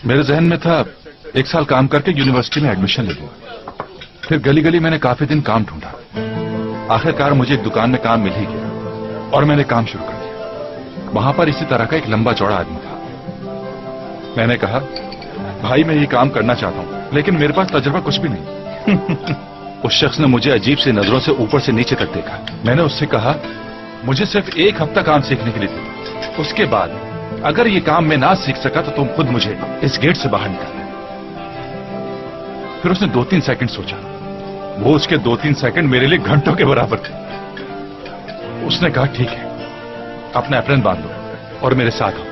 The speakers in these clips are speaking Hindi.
मेरे जहन में था 1 साल काम करके यूनिवर्सिटी में एडमिशन ले लूं। फिर गली गली मैंने काफी दिन काम ढूंढा। आखिरकार मुझे एक दुकान में काम मिल ही गया और मैंने काम शुरू कर दिया। वहां पर इसी तरह का एक लंबा चौड़ा आदमी था। मैंने कहा, भाई मैं ये काम करना चाहता हूं लेकिन मेरे पास तजुर्बा कुछ भी नहीं। उस शख्स ने मुझे अजीब सी नजरों से ऊपर से नीचे तक देखा। मैंने उससे कहा, मुझे सिर्फ 1 हफ्ता काम सीखने के लिए दे। उसके बाद अगर ये काम मैं ना सीख सका तो तुम खुद मुझे इस गेट से बाहर निकाल। फिर उसने 2-3 सेकंड सोचा। वो उसके 2-3 सेकंड मेरे लिए घंटों के बराबर थे। उसने कहा, ठीक है, अपना एप्रन बांध लो और मेरे साथ आओ।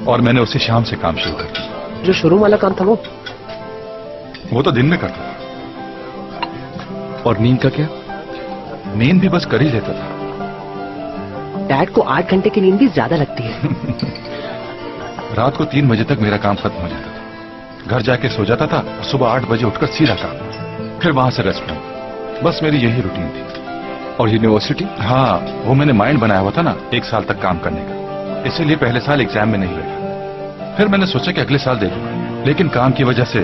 और मैंने उसे शाम से काम शुरू कर दिया। जो शोरूम वाला काम था वो तो दिन में करता था। और नींद का क्या? नींद भी बस कर ही लेता था। डैड को 8 घंटे की नींद भी ज्यादा लगती है। रात को 3 बजे तक मेरा काम खत्म हो जाता था। घर जाके सो जाता था और सुबह 8 बजे उठकर सीधा काम, फिर वहां से रेस्टोरेंट। बस मेरी यही रूटीन थी। और यूनिवर्सिटी? हाँ, वो मैंने माइंड बनाया हुआ था ना 1 साल तक काम करने का, इसीलिए पहले साल एग्जाम में नहीं बैठा। फिर मैंने सोचा कि अगले साल दे दूंगा, लेकिन काम की वजह से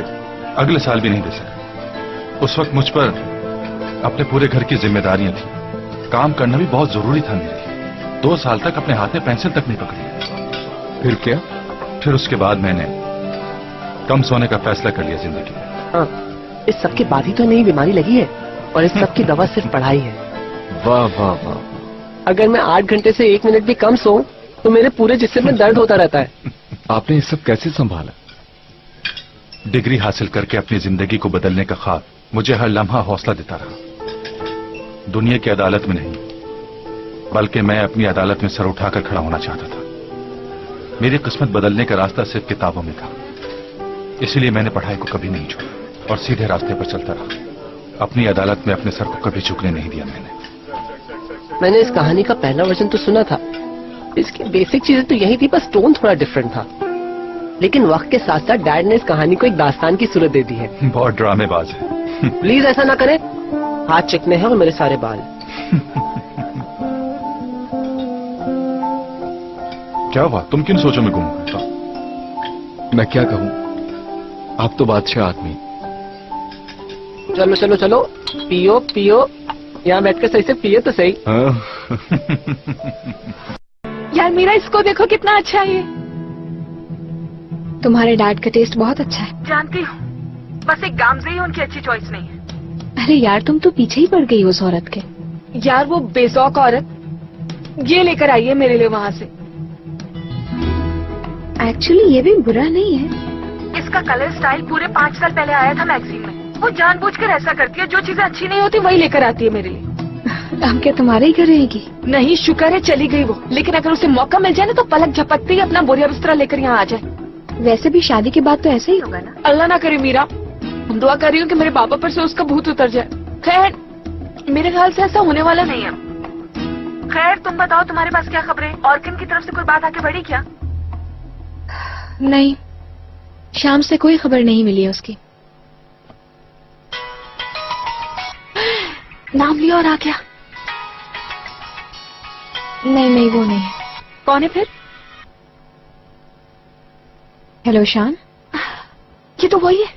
अगले साल भी नहीं दे सका। उस वक्त मुझ पर अपने पूरे घर की जिम्मेदारियां थी। काम करना भी बहुत जरूरी था मेरे लिए। 2 साल तक अपने हाथ में पेंसिल तक नहीं पकड़ी। फिर क्या? फिर उसके बाद मैंने कम सोने का फैसला कर लिया जिंदगी में। हाँ, इस सब के बाद ही तो नई बीमारी लगी है और इस सब की दवा सिर्फ पढ़ाई है। वाह वाह वाह। अगर मैं 8 घंटे से 1 मिनट भी कम सोऊं तो मेरे पूरे जिस्म में दर्द होता रहता है। आपने ये सब कैसे संभाला? डिग्री हासिल करके अपनी जिंदगी को बदलने का ख्वाब मुझे हर लम्हा हौसला देता रहा। दुनिया की अदालत में नहीं, बल्कि मैं अपनी अदालत में सर उठाकर खड़ा होना चाहता था। मेरी किस्मत बदलने का रास्ता सिर्फ किताबों में था, इसलिए मैंने पढ़ाई को कभी नहीं छोड़ा और सीधे रास्ते पर चलता रहा। अपनी अदालत में अपने सर को कभी झुकने नहीं दिया। मैंने इस कहानी का पहला वर्जन तो सुना था। इसकी बेसिक चीजें तो यही थी, बस टोन थोड़ा डिफरेंट था। लेकिन वक्त के साथ साथ डैड ने इस कहानी को एक दास्तान की सूरत दे दी है। बहुत ड्रामेबाज है। प्लीज ऐसा ना करें, हाथ चिकने हैं और मेरे सारे बाल। क्या हुआ? तुम किन सोचों में गुम हो? मैं क्या कहूं, आप तो बादशाह आदमी। चलो चलो चलो, पियो पियो, यहाँ बैठकर सही से पियो तो सही। यार मीरा, इसको देखो कितना अच्छा है ये। तुम्हारे डैड का टेस्ट बहुत अच्छा है। जानती हूँ, बस एक गामजे ही उनकी अच्छी चॉइस नहीं है। अरे यार, तुम तो पीछे ही पड़ गई उस औरत के। यार वो बेशौक औरत ये लेकर आई है मेरे लिए वहाँ से। एक्चुअली ये भी बुरा नहीं है। इसका कलर स्टाइल पूरे 5 साल पहले आया था मैगजीन में। वो जानबूझकर ऐसा करती है, जो चीजें अच्छी नहीं होती वही लेकर आती है मेरे लिए। हम क्या तुम्हारे ही घर रहेगी? नहीं, शुक्र है चली गई वो, लेकिन अगर उसे मौका मिल जाए ना तो पलक झपकते ही अपना बोरिया बिस्तरा लेकर यहाँ आ जाए। वैसे भी शादी के बाद तो ऐसा ही होगा ना। अल्लाह ना करे मीरा, दुआ कर रही हूँ कि मेरे बाबा पर से उसका भूत उतर जाए। खैर, मेरे ख्याल से ऐसा होने वाला नहीं है। खैर, तुम बताओ, तुम्हारे पास क्या खबरें? ऑर्किन की तरफ से कोई बात आके बढ़ी क्या? नहीं, शाम से कोई खबर नहीं मिली है उसकी। नाम लिया और आ गया। नहीं नहीं, वो नहीं है। कौन है फिर? हेलो शान, ये तो वही है।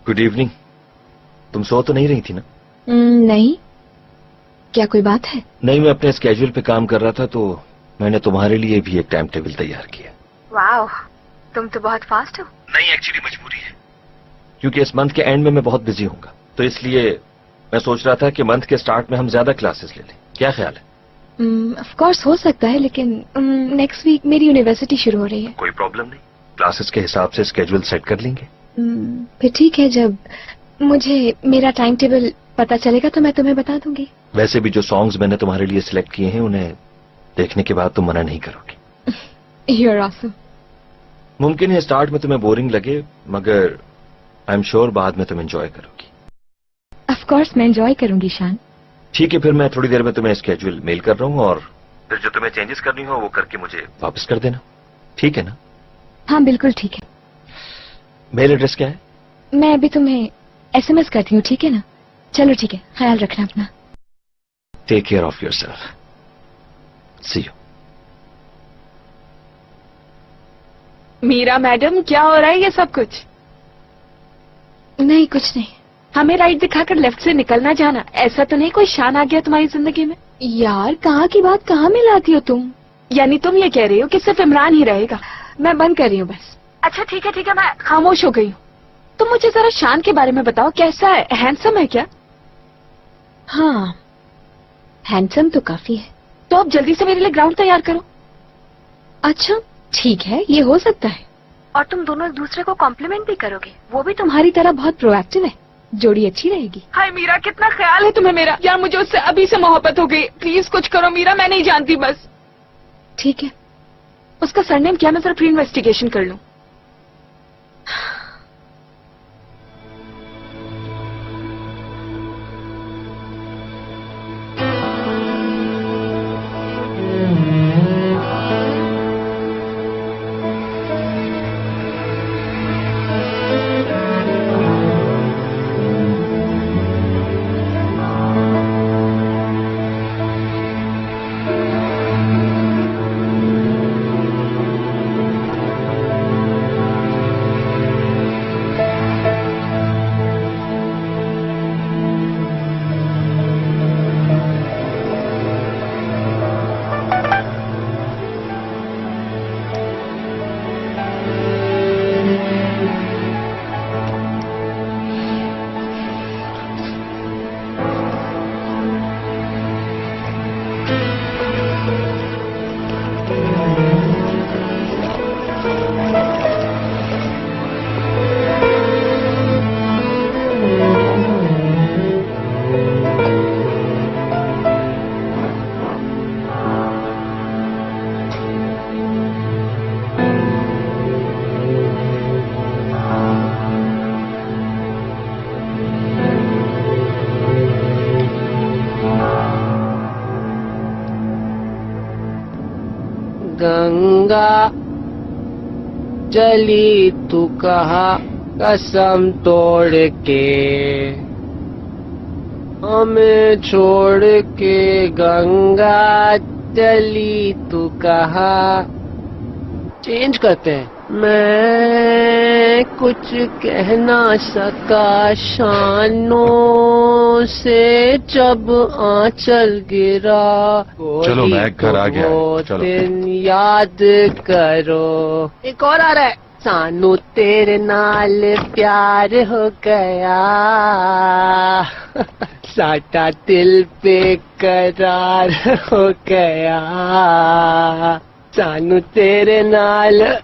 Good evening. तुम सो तो नहीं रही थी ना? नहीं, क्या कोई बात है? नहीं, मैं अपने स्केड्यूल पे काम कर रहा था तो मैंने तुम्हारे लिए भी एक टाइम टेबल तैयार किया। वाह, तुम तो बहुत फास्ट हो। नहीं, एक्चुअली मजबूरी है, क्योंकि इस मंथ के एंड में मैं बहुत बिजी हूंगा, तो इसलिए मैं सोच रहा था कि मंथ के स्टार्ट में हम ज्यादा क्लासेस ले लें। क्या ख्याल है? ऑफ कोर्स हो सकता है, लेकिन नेक्स्ट वीक मेरी यूनिवर्सिटी शुरू हो रही है। कोई प्रॉब्लम नहीं, क्लासेस के हिसाब से स्केड्यूल सेट कर लेंगे। फिर ठीक है, जब मुझे मेरा टाइम टेबल पता चलेगा तो मैं तुम्हें बता दूंगी। वैसे भी जो सॉन्ग्स मैंने तुम्हारे लिए सिलेक्ट किए हैं उन्हें देखने के बाद तुम मना नहीं करोगी। You're awesome. मुमकिन है स्टार्ट में तुम्हें बोरिंग लगे, मगर आई एम श्योर बाद में तुम एंजॉय करोगी। ऑफ कोर्स मैं एंजॉय करूंगी शान। ठीक है, फिर मैं थोड़ी देर में तुम्हें स्केड्यूल मेल कर रहा हूँ और फिर जो तुम्हें चेंजेस करनी हो वो करके मुझे वापस कर देना, ठीक है ना? हाँ बिल्कुल ठीक है। मेल एड्रेस क्या है? मैं अभी तुम्हें SMS करती हूँ, ठीक है ना? चलो ठीक है, ख्याल रखना अपना। Take care of yourself. See you. Meera madam, क्या हो रहा है ये सब कुछ? नहीं, कुछ नहीं। हमें राइट दिखाकर लेफ्ट से निकलना जाना, ऐसा तो नहीं कोई शान आ गया तुम्हारी जिंदगी में? यार, कहाँ की बात कहाँ मिलाती हो तुम? यानी तुम ये कह रही हो कि सिर्फ इमरान ही रहेगा? मैं बंद कर रही हूँ बस। अच्छा ठीक है, मैं खामोश हो गई हूँ। तुम मुझे जरा शान के बारे में बताओ, कैसा है? हैंडसम है क्या? हाँ, हैंडसम तो काफी है। तो अब जल्दी से मेरे लिए ग्राउंड तैयार करो। अच्छा ठीक है, ये हो सकता है। और तुम दोनों एक दूसरे को कॉम्प्लीमेंट भी करोगे? वो भी तुम्हारी तरह बहुत प्रोएक्टिव है, जोड़ी अच्छी रहेगी। हाय मीरा, कितना ख्याल है तुम्हें मेरा। यार मुझे उससे अभी से मोहब्बत हो गई, प्लीज कुछ करो मीरा, मैं नहीं जानती बस। ठीक है। उसका सरनेम क्या? मैं जरा प्री इन्वेस्टिगेशन कर लूं। गंगा चली तू कहा कसम तोड़ के, हमें छोड़ के गंगा चली तू कहा। चेंज करते हैं। मैं कुछ कह ना सका शानों से जब आंचल गिरा। चलो, मैं घर आ गया। चलो। दिन याद करो। एक और आ रहा है। सानू तेरे नाल प्यार हो गया, साटा दिल पे करार हो गया। सानू तेरे नाल।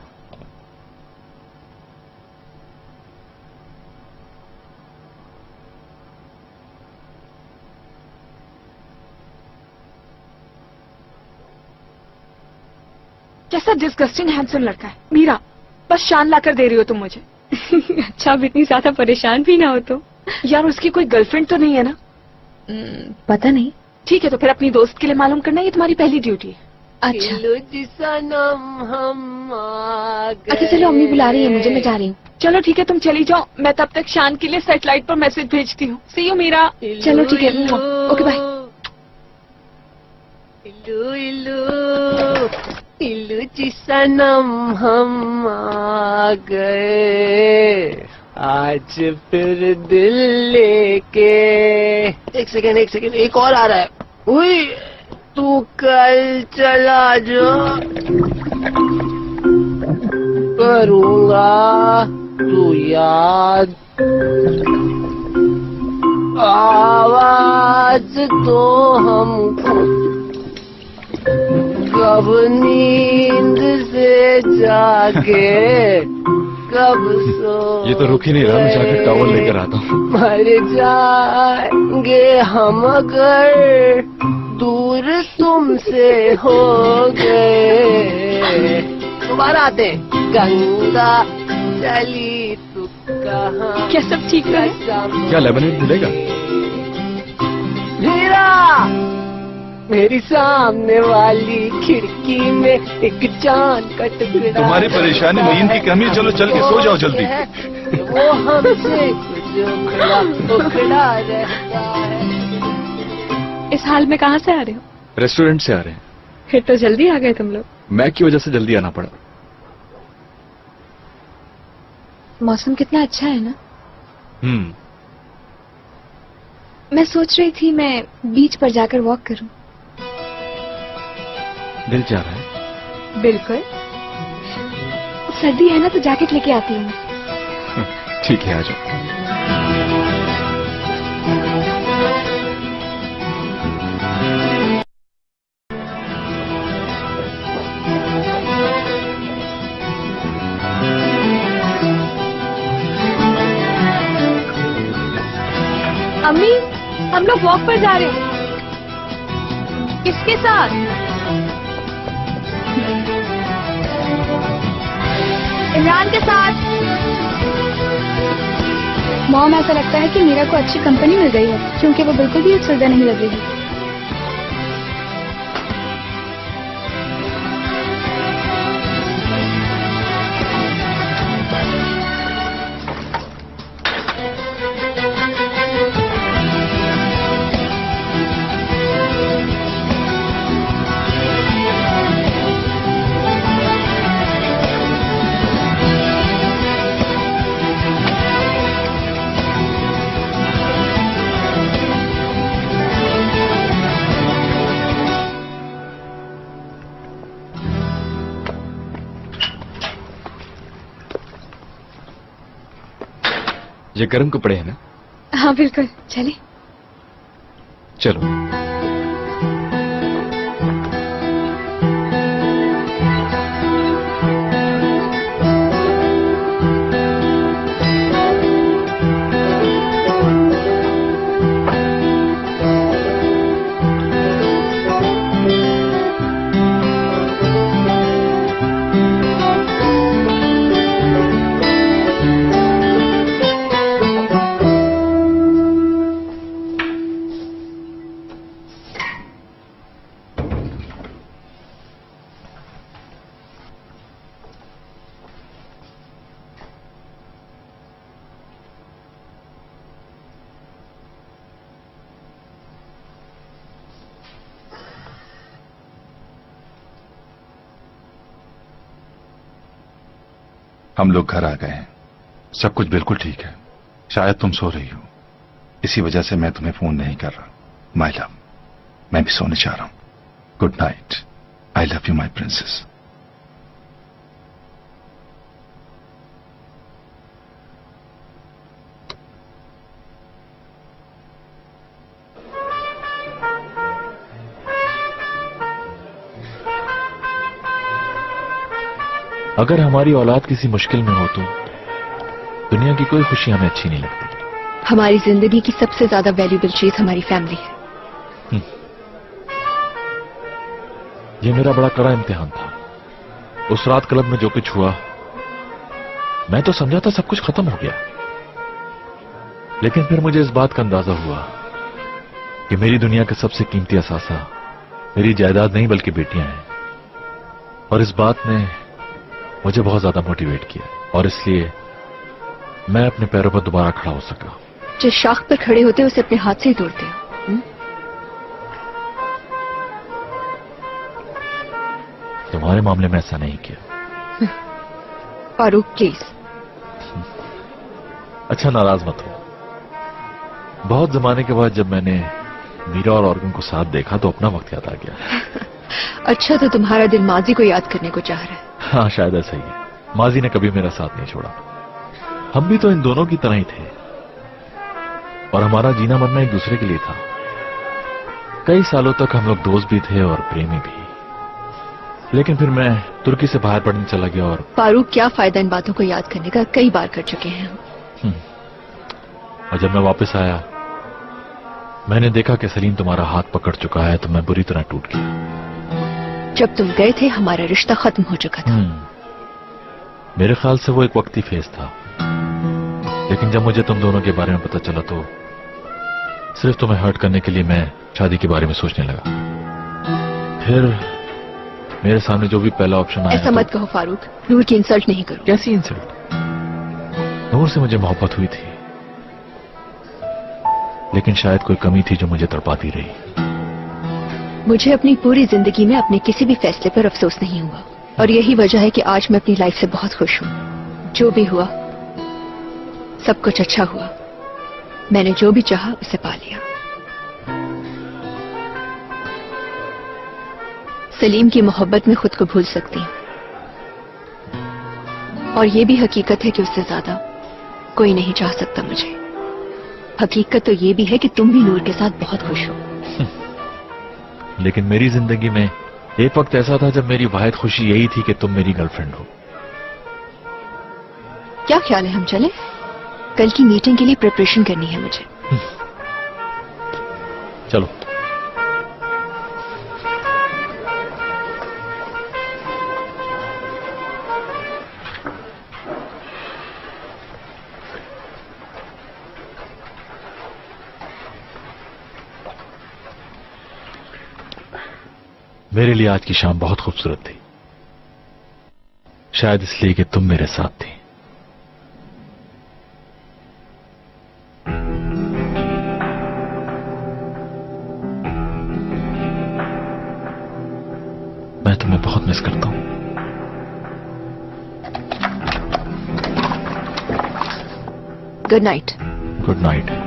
कैसा डिस्गस्टिंग हैंडसम लड़का है। मीरा, बस शान लाकर दे रही हो तुम मुझे। अच्छा, अब इतनी ज्यादा परेशान भी ना हो तो। यार उसकी कोई गर्लफ्रेंड तो नहीं है ना? पता नहीं। ठीक है, तो फिर अपनी दोस्त के लिए मालूम करना, ये तुम्हारी पहली ड्यूटी है। अच्छा सनम हम आ गए। अच्छा, चलो अम्मी बुला रही है मुझे, मैं जा रही हूँ। चलो ठीक है, तुम चली जाओ, मैं तब तक शान के लिए सैटेलाइट पर मैसेज भेजती हूँ। सी यू मीरा। चलो ठीक है, ओके बाय। इल्लू इल्लू इल्लू जी सनम हम आ गए, आज फिर दिल लेके। एक सेकेंड, एक और आ रहा है। हुई, तू कल चला जा, करूँगा तू याद, आवाज तो हमको कब नींद से जागे, कब सो। ये तो रुक ही नहीं रहा, मैं जाकर टॉवल लेकर आता हूँ। मर जाएंगे हम अगर दूर तुमसे हो गए। दोबारा आते। गंगा चली तू कहाँ। क्या सब ठीक है? क्या लेमनेड मिलेगा? हीरा, मेरी सामने वाली खिड़की में एक चांद का टुकड़ा। तुम्हारी परेशानी नींद की कमी। चलो चल के सो जाओ जल्दी। वो हमसे कुछ उखड़ा रहता है। इस हाल में कहाँ से आ रहे हो? रेस्टोरेंट से आ रहे हैं। फिर तो जल्दी आ गए तुम लोग। मैक की वजह से जल्दी आना पड़ा। मौसम कितना अच्छा है ना। मैं सोच रही थी मैं बीच पर जाकर वॉक करूं। दिल चाह रहा है? बिल्कुल। सर्दी है ना तो जैकेट लेके आती हूँ। ठीक है, आ जाओ। अम्मी, हम लोग वॉक पर जा रहे हैं। किसके साथ? इमरान के साथ। मॉम, ऐसा लगता है कि मीरा को अच्छी कंपनी मिल गई है, क्योंकि वो बिल्कुल भी सुलझा नहीं लग रही है। ये गर्म कपड़े हैं ना? हाँ बिल्कुल, चले। चलो। हम लोग घर आ गए हैं। सब कुछ बिल्कुल ठीक है। शायद तुम सो रही हो, इसी वजह से मैं तुम्हें फोन नहीं कर रहा। माय लव, मैं भी सोने जा रहा हूं। Good night. I love you my princess. अगर हमारी औलाद किसी मुश्किल में हो तो दुनिया की कोई खुशी हमें अच्छी नहीं लगती। हमारी जिंदगी की सबसे ज्यादा वैल्यूबल चीज हमारी फैमिली है। ये मेरा बड़ा कड़ा इम्तिहान था। उस रात क्लब में जो कुछ हुआ, मैं तो समझा था सब कुछ खत्म हो गया, लेकिन फिर मुझे इस बात का अंदाजा हुआ कि मेरी दुनिया का सबसे कीमती असासा मेरी जायदाद नहीं बल्कि बेटियां हैं। और इस बात ने मुझे बहुत ज्यादा मोटिवेट किया, और इसलिए मैं अपने पैरों पर दोबारा खड़ा हो सका। जिस शाख पर खड़े होते हो उसे अपने हाथ से ही तोड़ते हो। तुम्हारे मामले में ऐसा नहीं किया। फारूक प्लीज। अच्छा, नाराज मत हो। बहुत जमाने के बाद जब मैंने मीरा और ऑर्गन को साथ देखा तो अपना वक्त याद आ गया। अच्छा, तो तुम्हारा दिल माजी को याद करने को चाह रहा है। हाँ, शायद ऐसा ही है। माजी ने कभी मेरा साथ नहीं छोड़ा। हम भी तो इन दोनों की तरह ही थे, और हमारा जीना मरना एक दूसरे के लिए था। कई सालों तक हम लोग दोस्त भी थे और प्रेमी भी, लेकिन फिर मैं तुर्की से बाहर पढ़ने चला गया। और फारूक, क्या फायदा इन बातों को याद करने का, कई बार कर चुके हैं हम। और जब मैं वापस आया, मैंने देखा कि सलीम तुम्हारा हाथ पकड़ चुका है, तो मैं बुरी तरह टूट गया। जब तुम गए थे हमारा रिश्ता खत्म हो चुका था। मेरे ख्याल से वो एक वक्ती फेज था, लेकिन जब मुझे तुम दोनों के बारे में पता चला तो सिर्फ तुम्हें हर्ट करने के लिए मैं शादी के बारे में सोचने लगा। फिर मेरे सामने जो भी पहला ऑप्शन आया। ऐसा मत कहो फारूक, नूर की इंसल्ट नहीं करो। कैसी इंसल्ट? नूर से मुझे मोहब्बत हुई थी, लेकिन शायद कोई कमी थी जो मुझे तड़पाती रही। मुझे अपनी पूरी जिंदगी में अपने किसी भी फैसले पर अफसोस नहीं हुआ, और यही वजह है कि आज मैं अपनी लाइफ से बहुत खुश हूँ। जो भी हुआ सब कुछ अच्छा हुआ। मैंने जो भी चाहा उसे पा लिया। सलीम की मोहब्बत में खुद को भूल सकती हूँ, और ये भी हकीकत है कि उससे ज्यादा कोई नहीं चाह सकता मुझे। हकीकत तो ये भी है कि तुम भी नूर के साथ बहुत खुश हो। लेकिन मेरी जिंदगी में एक वक्त ऐसा था जब मेरी वाहिद खुशी यही थी कि तुम मेरी गर्लफ्रेंड हो। क्या ख्याल है हम चले? कल की मीटिंग के लिए प्रिपरेशन करनी है मुझे। चलो। मेरे लिए आज की शाम बहुत खूबसूरत थी, शायद इसलिए कि तुम मेरे साथ थी। मैं तुम्हें बहुत मिस करता हूं। Good night. Good night.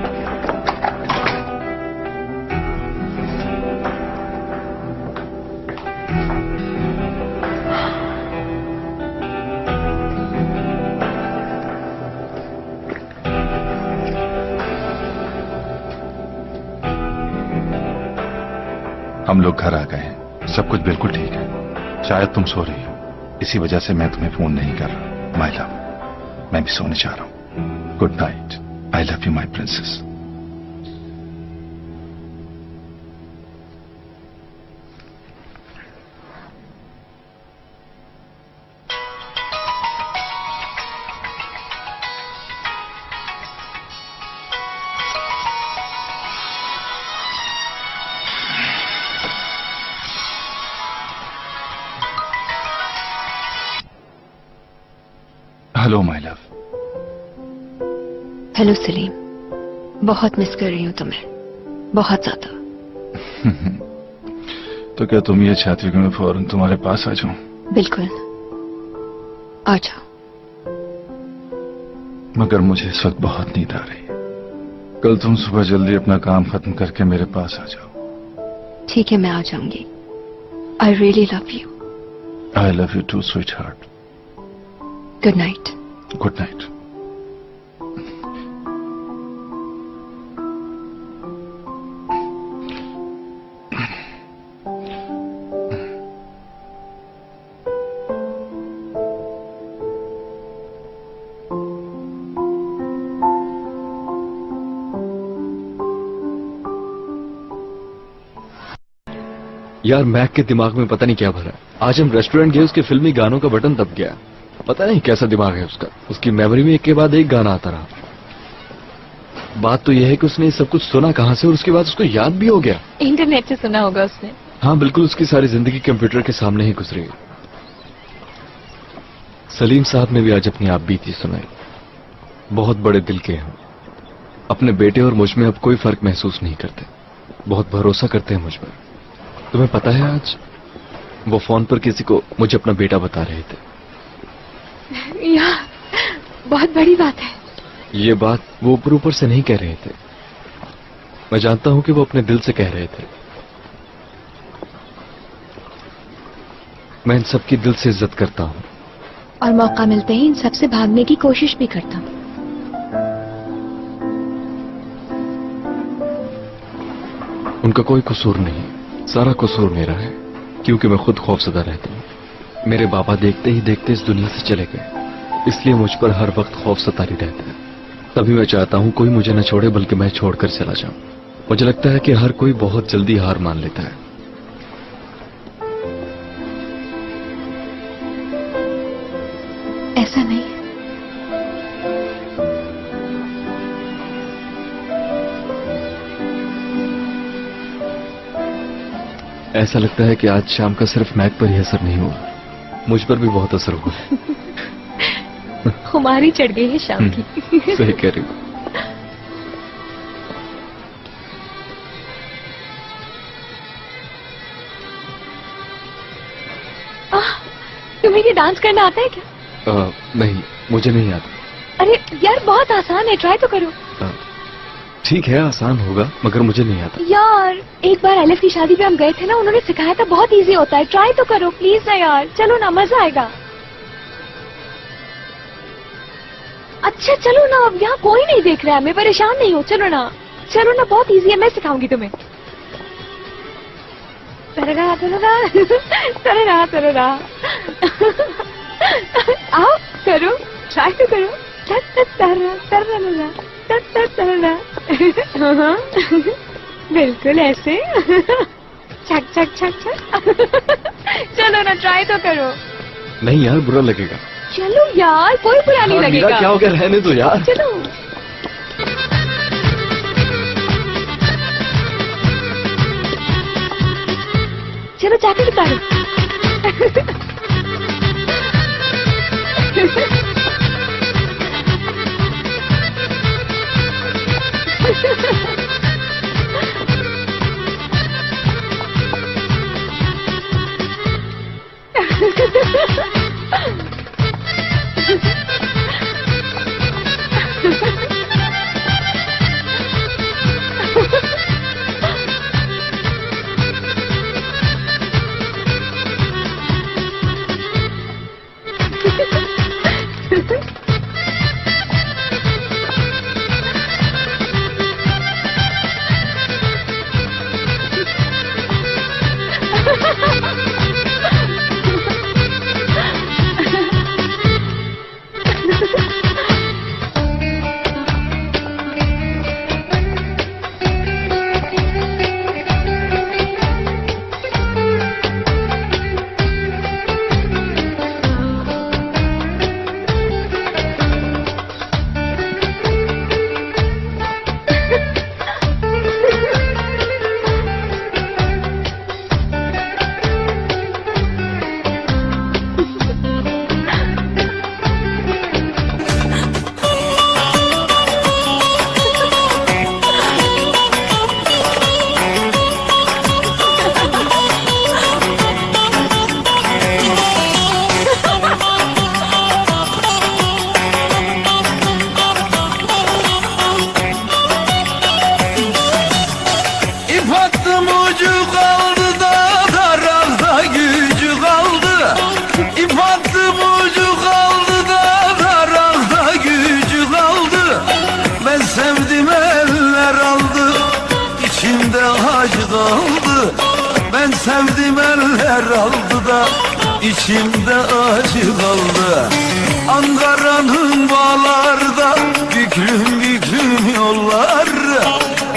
हम लोग घर आ गए हैं, सब कुछ बिल्कुल ठीक है। शायद तुम सो रही हो, इसी वजह से मैं तुम्हें फोन नहीं कर रहा। माय लव, मैं भी सोने जा रहा हूं। Good night. I love you my princess. Hello my love. Hello Salim, बहुत मिस कर रही हूँ तुम्हें, बहुत ज्यादा। तो क्या तुम ये चाहती हो कि मैं फौरन तुम्हारे पास आ जाऊं? बिल्कुल, आ जाओ। मगर मुझे इस वक्त बहुत नींद आ रही है। कल तुम सुबह जल्दी अपना काम खत्म करके मेरे पास आ जाओ। ठीक है, मैं आ जाऊंगी। I really love you. I love you too sweetheart. Good night. Good night. यार मैक के दिमाग में पता नहीं क्या भरा। आज हम रेस्टोरेंट गए, उसके फिल्मी गानों का बटन दब गया। पता नहीं कैसा दिमाग है उसका। उसकी मेमोरी में एक के बाद एक गाना आता रहा। बात तो यह है कि उसने सब कुछ सुना कहां से और उसके बाद उसको याद भी हो गया। इंटरनेट से सुना होगा उसने। हाँ बिल्कुल, उसकी सारी जिंदगी कंप्यूटर के सामने ही गुजरी। सलीम साहब ने भी आज अपनी आप बीती सुनाई। बहुत बड़े दिल के हैं, अपने बेटे और मुझ में अब कोई फर्क महसूस नहीं करते, बहुत भरोसा करते हैं मुझ पर। तुम्हें पता है आज वो फोन पर किसी को मुझे अपना बेटा बता रहे थे। यार बहुत बड़ी बात है। ये बात वो ऊपर ऊपर से नहीं कह रहे थे, मैं जानता हूं कि वो अपने दिल से कह रहे थे। मैं इन सबकी दिल से इज्जत करता हूं और मौका मिलते ही इन सबसे भागने की कोशिश भी करता हूं। उनका कोई कसूर नहीं, सारा कसूर मेरा है, क्योंकि मैं खुद खौफजदा रहता हूं। मेरे बाबा देखते ही देखते इस दुनिया से चले गए, इसलिए मुझ पर हर वक्त खौफ सतारी रहता है। तभी मैं चाहता हूं कोई मुझे न छोड़े, बल्कि मैं छोड़कर चला जाऊं। मुझे लगता है कि हर कोई बहुत जल्दी हार मान लेता है। ऐसा नहीं। ऐसा लगता है कि आज शाम का सिर्फ मैक पर ही असर नहीं हुआ, मुझ पर भी बहुत असर हुआ। खुमारी चढ़ गई है शाम की। सही कह रही हूँ। तुम्हें ये डांस करना आता है क्या? नहीं, मुझे नहीं आता। अरे यार बहुत आसान है, ट्राई तो करो। ठीक है, आसान होगा मगर मुझे नहीं आता। यार एक बार एलिफ की शादी पे हम गए थे ना, उन्होंने सिखाया था, बहुत इजी होता है, ट्राई तो करो प्लीज ना यार। चलो ना, मजा आएगा। अच्छा चलो ना, अब यहाँ कोई नहीं देख रहा है, मैं परेशान नहीं हूँ। चलो ना, चलो ना, बहुत इजी है, मैं सिखाऊंगी तुम्हें। तररा तररा तररा तररा। आओ करो, ट्राई तो करो। तररा तररा तररा। बिल्कुल ऐसे। छक छक छक छक। चलो ना, ट्राई तो करो। नहीं यार, बुरा लगेगा। चलो यार, कोई बुरा नहीं लगेगा। मीरा, क्या हो गया, रहने दो यार। चलो चलो, जाके उतारो। Sevdim eller aldı da içimde acı kaldı. Ankara'nın bağlarda büklüm büklüm yollar.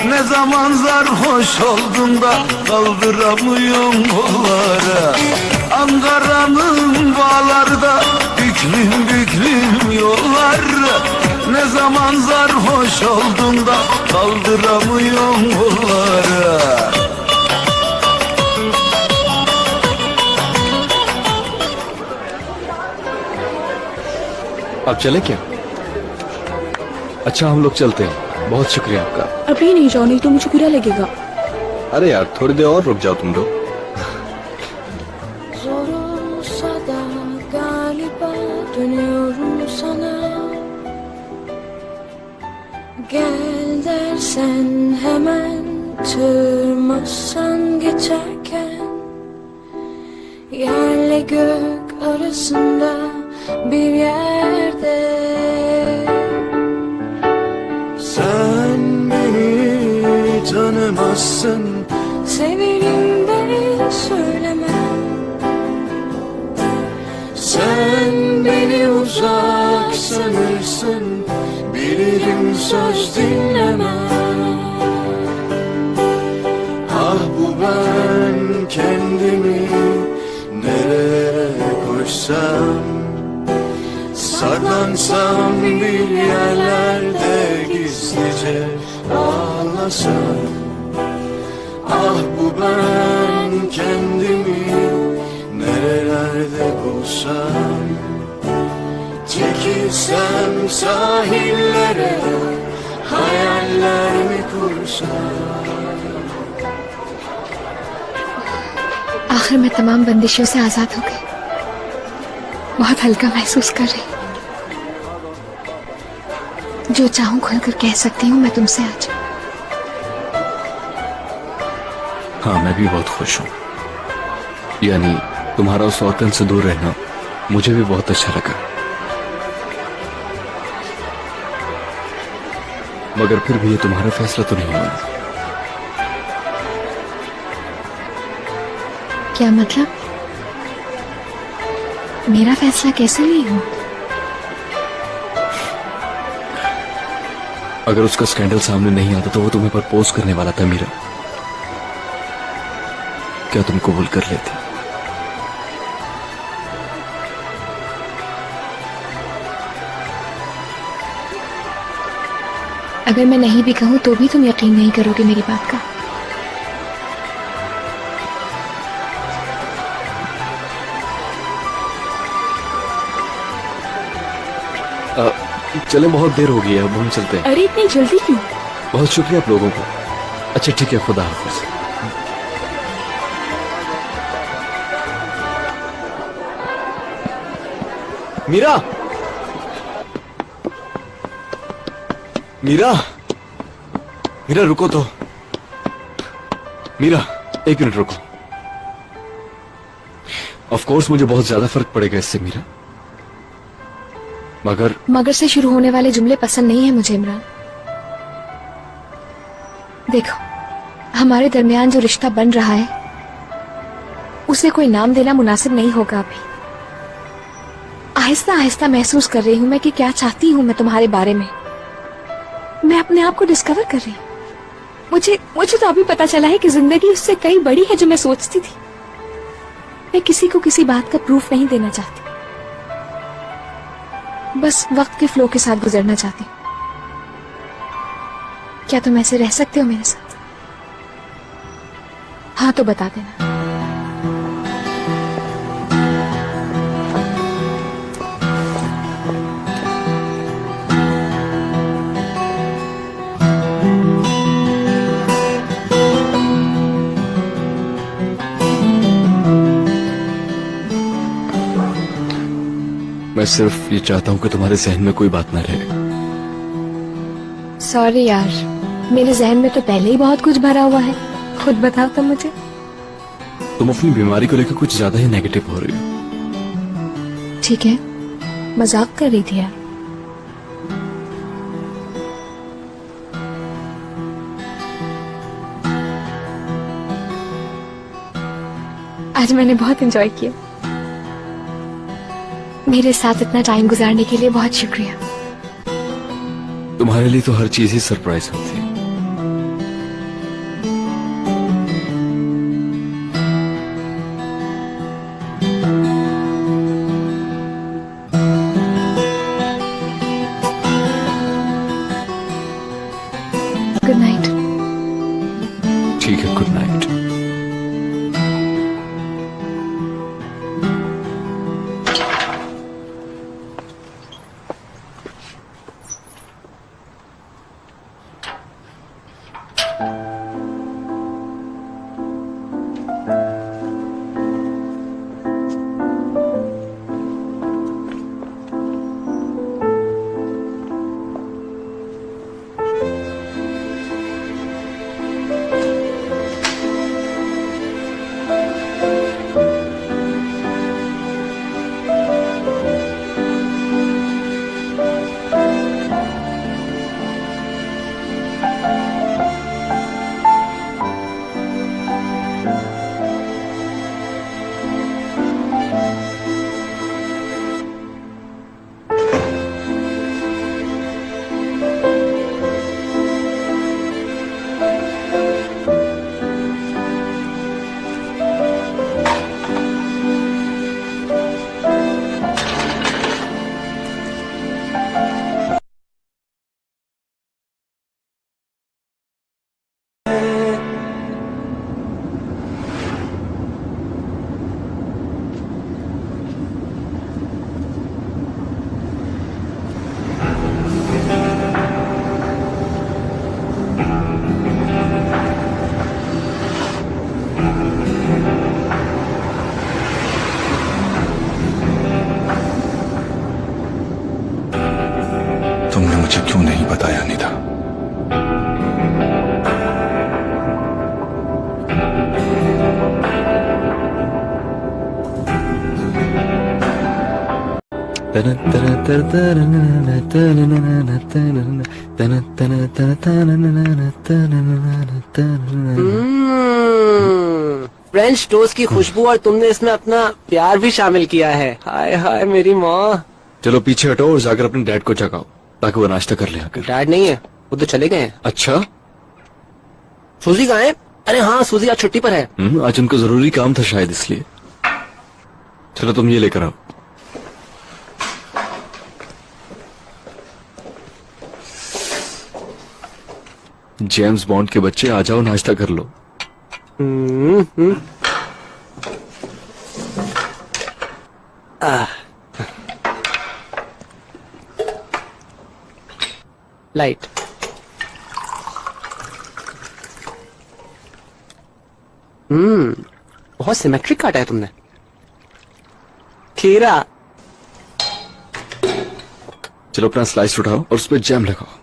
Ne zaman sarhoş oldum da kaldıramıyorum kolları. Ankara'nın bağlarda büklüm büklüm yollar. Ne zaman sarhoş oldum da kaldıramıyorum kolları. अब चले क्या? अच्छा हम लोग चलते हैं, बहुत शुक्रिया आपका। अभी नहीं जाओ, नहीं तो मुझे बुरा लगेगा। अरे यार थोड़ी देर और रुक जाओ तुम लोग। Zor olsa da galiba dönüyorum sana. Gel dersen hemen tırmasan geçerken, yerle gök arasında bir yerde. Sen beni tanımazsın, Severim de söylemem. sen beni uzak sanırsın, bilirim söz dinlemem. Ah bu ben kendimi nereye koysam, saklansam bir yerlerde gizlice ağlasam. Ah bu ben kendimi nerelerde bulsam, çekilsem sahillere hayaller mi kursam. आखिर मैं तमाम बंदिशों से आजाद हो गई, बहुत हल्का महसूस कर रही। जो चाहूं खुलकर कह सकती हूँ मैं तुमसे आज। हाँ, मैं भी बहुत खुश हूँ। यानी तुम्हारा उस औरतन से दूर रहना मुझे भी बहुत अच्छा लगा। मगर फिर भी ये तुम्हारा फैसला तो नहीं हुआ। क्या मतलब? मेरा फैसला कैसे नहीं हुआ? अगर उसका स्कैंडल सामने नहीं आता तो वो तुम्हें प्रपोज करने वाला था मीरा। क्या तुम कबूल कर लेती? अगर मैं नहीं भी कहूं तो भी तुम यकीन नहीं करोगे मेरी बात का। चले, बहुत देर हो गई है, अब हम चलते हैं। अरे इतनी जल्दी क्यों? बहुत शुक्रिया आप लोगों को। अच्छा ठीक है, खुदा हाफिज। मीरा, मीरा, मीरा रुको तो। मीरा, एक मिनट रुको। ऑफ कोर्स मुझे बहुत ज्यादा फर्क पड़ेगा इससे मीरा, मगर से शुरू होने वाले जुमले पसंद नहीं है मुझे इमरान। देखो, हमारे दरमियान जो रिश्ता बन रहा है उसे कोई नाम देना मुनासिब नहीं होगा। अभी आहिस्ता आहिस्ता महसूस कर रही हूं मैं कि क्या चाहती हूं मैं तुम्हारे बारे में। मैं अपने आप को डिस्कवर कर रही हूं। मुझे तो अभी पता चला है कि जिंदगी उससे कई बड़ी है जो मैं सोचती थी। मैं किसी को किसी बात का प्रूफ नहीं देना चाहती, बस वक्त के फ्लो के साथ गुजरना चाहती हूँ। क्या तुम ऐसे रह सकते हो मेरे साथ? हाँ तो बता देना। मैं सिर्फ ये चाहता हूं कि तुम्हारे जहन में कोई बात ना रहे। सॉरी यार, मेरे जहन में तो पहले ही बहुत कुछ भरा हुआ है। खुद बताओ तो मुझे। तुम अपनी बीमारी को लेकर कुछ ज्यादा ही नेगेटिव हो रही हो। ठीक है, मजाक कर रही थी यार। आज मैंने बहुत एंजॉय किया। मेरे साथ इतना टाइम गुजारने के लिए बहुत शुक्रिया। तुम्हारे लिए तो हर चीज ही सरप्राइज होती है। Good night. ठीक है, गुड नाइट। मुझे क्यों नहीं बताया निधा? फ्रेंच टोस्ट की खुशबू और तुमने इसमें अपना प्यार भी शामिल किया है। हाय हाय मेरी माँ। चलो पीछे हटो और जाकर अपने डैड को जगाओ ताकि वो नाश्ता कर ले आकर। डैड नहीं है, वो तो चले गए हैं। अच्छा, सूजी कहाँ है? अरे हाँ, सूजी आज छुट्टी पर है। आज उनको जरूरी काम था शायद, इसलिए। चलो तुम ये लेकर आओ। जेम्स बॉन्ड के बच्चे आ जाओ, नाश्ता कर लो। लाइट। बहुत सिमेट्रिक काटा है तुमने। खीरा। चलो अपना स्लाइस उठाओ और उस पर जैम लगाओ।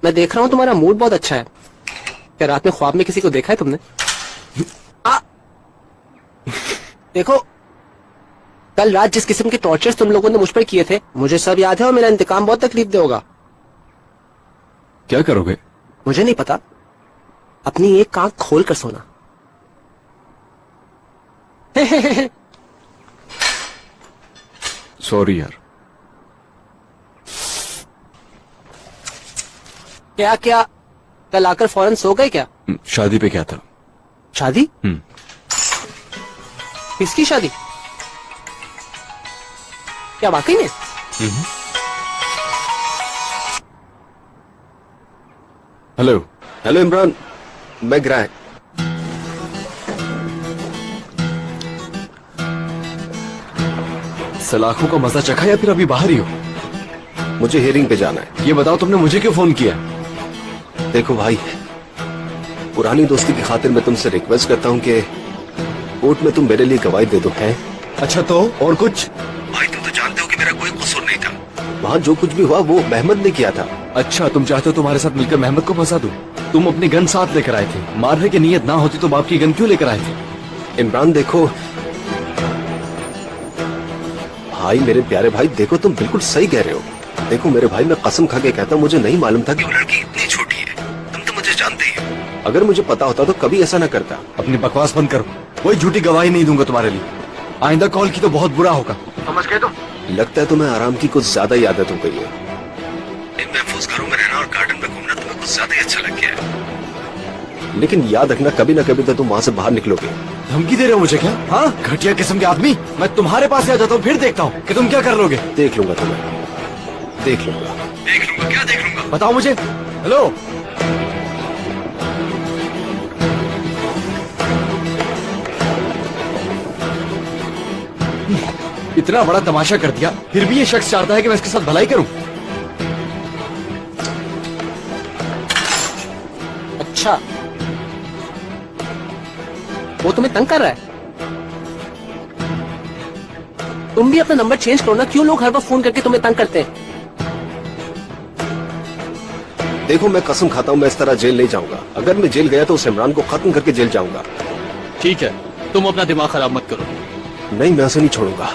मैं देख रहा हूँ तुम्हारा मूड बहुत अच्छा है। क्या रात में ख्वाब में किसी को देखा है तुमने? देखो, कल रात जिस किस्म के टॉर्चर्स तुम लोगों ने मुझ पर किए थे, मुझे सब याद है और मेरा इंतकाम बहुत तकलीफ दे होगा। क्या करोगे? मुझे नहीं पता। अपनी एक आंख खोल कर सोना। सॉरी यार। क्या क्या? कल आकर फौरन सो गए क्या? शादी पे क्या था? शादी? किसकी शादी? क्या वाकई में? हेलो। हेलो इमरान, मैं ग्राह। सलाखों का मजा चखा या फिर अभी बाहर ही हो? मुझे हियरिंग पे जाना है। ये बताओ तुमने मुझे क्यों फोन किया? देखो भाई, पुरानी दोस्ती की खातिर मैं तुमसे रिक्वेस्ट करता हूँ कि कोर्ट में तुम मेरे लिए गवाही दे दो। है? अच्छा तो और कुछ? भाई तुम तो जानते हो कि मेरा कोई कसूर नहीं था। वहाँ जो कुछ भी हुआ वो महमद ने किया था। अच्छा, तुम चाहते हो तुम्हारे साथ मिलकर महमद को फंसा दूं? तुम अपनी गन साथ लेकर आए थे। मारने की नीयत ना होती तो बाप की गन क्यों लेकर आए थे? इमरान देखो भाई, मेरे प्यारे भाई, देखो तुम बिल्कुल सही कह रहे हो। देखो मेरे भाई, मैं कसम खा के कहता हूँ, मुझे नहीं मालूम था कि वो लड़की इतनी छोटी है। तुम तो मुझे जानते ही हो। अगर मुझे पता होता तो कभी ऐसा न करता। अपनी बकवास बंद करो। कोई झूठी गवाही नहीं दूंगा तुम्हारे लिए। आइंदा कॉल की तो बहुत बुरा होगा, समझ गए तुम? लगता है तुम्हें आराम की कुछ ज्यादा ही आदत हो गई है। इन महफूज घरों में रहना और गार्डन में घूमना तुम्हें कुछ ज्यादा ही अच्छा लग गया है। लेकिन याद रखना, कभी न कभी तो तुम वहाँ से बाहर निकलोगे। धमकी दे रहे हो मुझे क्या? हाँ, घटिया किस्म के आदमी। मैं तुम्हारे पास आ जाता हूँ, फिर देखता हूँ कि तुम क्या कर लोगे। देख लूंगा तुम्हें, देख लूंगा। देख लूंगा? क्या देख लूंगा? बताओ मुझे। हेलो। इतना बड़ा तमाशा कर दिया, फिर भी ये शख्स चाहता है कि मैं इसके साथ भलाई करूं। अच्छा, वो तुम्हें तंग कर रहा है? तुम भी अपना नंबर चेंज करो ना। क्यों लोग हर वक्त फोन करके तुम्हें तंग करते हैं? देखो मैं कसम खाता हूँ, मैं इस तरह जेल नहीं जाऊंगा। अगर मैं जेल गया तो उस इमरान को खत्म करके जेल जाऊंगा। ठीक है, तुम अपना दिमाग खराब मत करो। नहीं, मैं उसे नहीं छोड़ूंगा।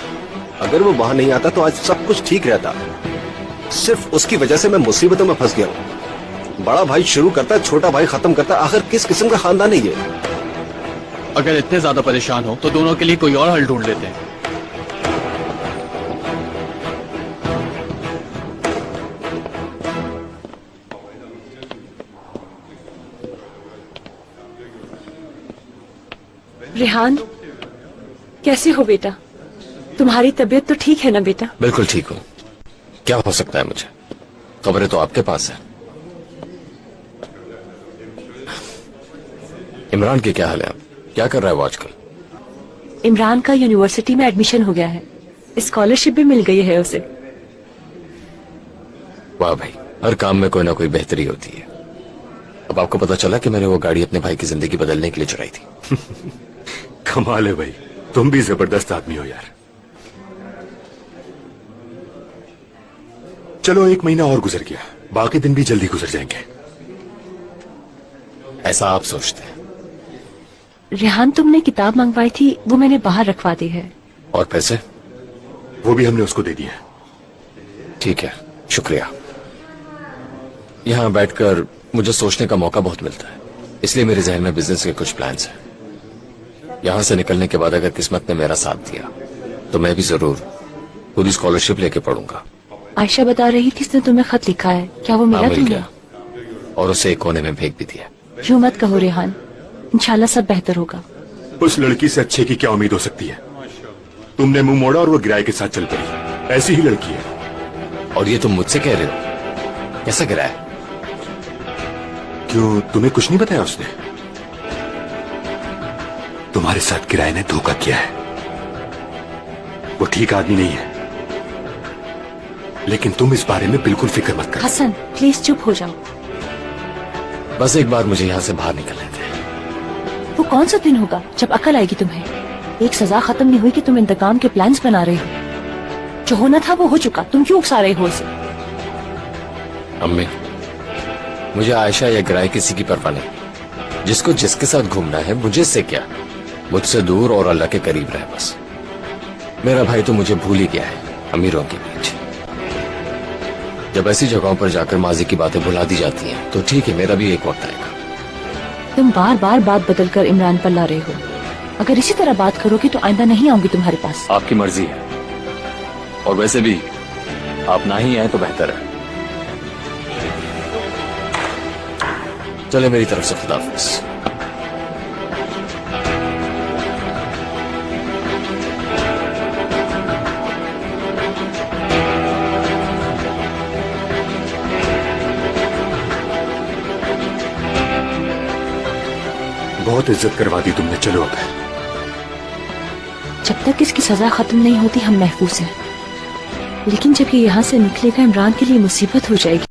अगर वो वहां नहीं आता तो आज सब कुछ ठीक रहता। सिर्फ उसकी वजह से मैं मुसीबतों में फंस गया हूँ। बड़ा भाई शुरू करता, छोटा भाई खत्म करता। आखिर किस किस्म का खानदान है ये? अगर इतने ज्यादा परेशान हो तो दोनों के लिए कोई और हल ढूंढ लेते हैं। रेहान, कैसे हो बेटा? तुम्हारी तबीयत तो ठीक है ना बेटा? बिल्कुल ठीक हूँ। क्या हो सकता है मुझे? खबरें तो आपके पास है। इमरान के क्या हाल है? क्या कर रहा है वो आजकल? इमरान का यूनिवर्सिटी में एडमिशन हो गया है। स्कॉलरशिप भी मिल गई है उसे। वाह भाई, हर काम में कोई ना कोई बेहतरी होती है। अब आपको पता चला कि मैंने वो गाड़ी अपने भाई की जिंदगी बदलने के लिए चुराई थी। कमाल है भाई, तुम भी जबरदस्त आदमी हो यार। चलो 1 महीना और गुजर गया, बाकी दिन भी जल्दी गुजर जाएंगे। ऐसा आप सोचते हैं? रेहान, तुमने किताब मंगवाई थी, वो मैंने बाहर रखवा दी है। और पैसे? वो भी हमने उसको दे दिए। ठीक है, शुक्रिया। यहाँ बैठकर मुझे सोचने का मौका बहुत मिलता है, इसलिए मेरे जहन में बिजनेस के कुछ प्लान्स हैं। यहाँ से निकलने के बाद अगर किस्मत ने मेरा साथ दिया तो मैं भी जरूर पूरी स्कॉलरशिप लेके पढ़ूंगा। आयशा बता रही थी उसने तुम्हें खत लिखा है, क्या वो मिला मिल तुम्हें? गया और उसे एक कोने में फेंक भी दिया। यूं मत कहो रेहान, इंशाल्लाह सब बेहतर होगा। उस लड़की से अच्छे की क्या उम्मीद हो सकती है? तुमने मुंह मोड़ा और वो किराए के साथ चल पड़ी। ऐसी ही लड़की है। और ये तुम मुझसे कह रहे हो? कैसा किराया? क्यों, तुम्हें कुछ नहीं बताया उसने? तुम्हारे साथ किराए ने धोखा किया है। वो ठीक आदमी नहीं है, लेकिन तुम इस बारे में बिल्कुल फिक्र मत करो। हसन प्लीज चुप हो जाओ। बस एक बार मुझे यहाँ से बाहर निकलने दे। वो कौन सा दिन होगा जब अकल आएगी तुम्हें? एक सजा खत्म नहीं हुई कि तुम इंतकाम के प्लान्स बना रहे हो। जो होना था वो हो चुका, तुम क्यों उकसा रहे हो उसे? अम्मी, मुझे आयशा या गिराए किसी की परवाह नहीं। जिसको जिसके साथ घूमना है मुझे से क्या, मुझसे दूर और अल्लाह के करीब रहे बस। मेरा भाई तो मुझे भूल ही गया है अमीरों के बीच। जब ऐसी जगहों पर जाकर माजी की बातें भुला दी जाती हैं तो ठीक है, मेरा भी एक वक्त आएगा। तुम बार बार बात बदल कर इमरान पर ला रहे हो। अगर इसी तरह बात करोगे तो आइंदा नहीं आऊंगी तुम्हारे पास। आपकी मर्जी है, और वैसे भी आप ना ही आए तो बेहतर है। चले मेरी तरफ से खुदाफिज। बहुत इज्जत करवा दी तुमने, चलो अब। जब तक इसकी सजा खत्म नहीं होती हम महफूज हैं, लेकिन जब ये यहाँ से निकलेगा इमरान के लिए मुसीबत हो जाएगी।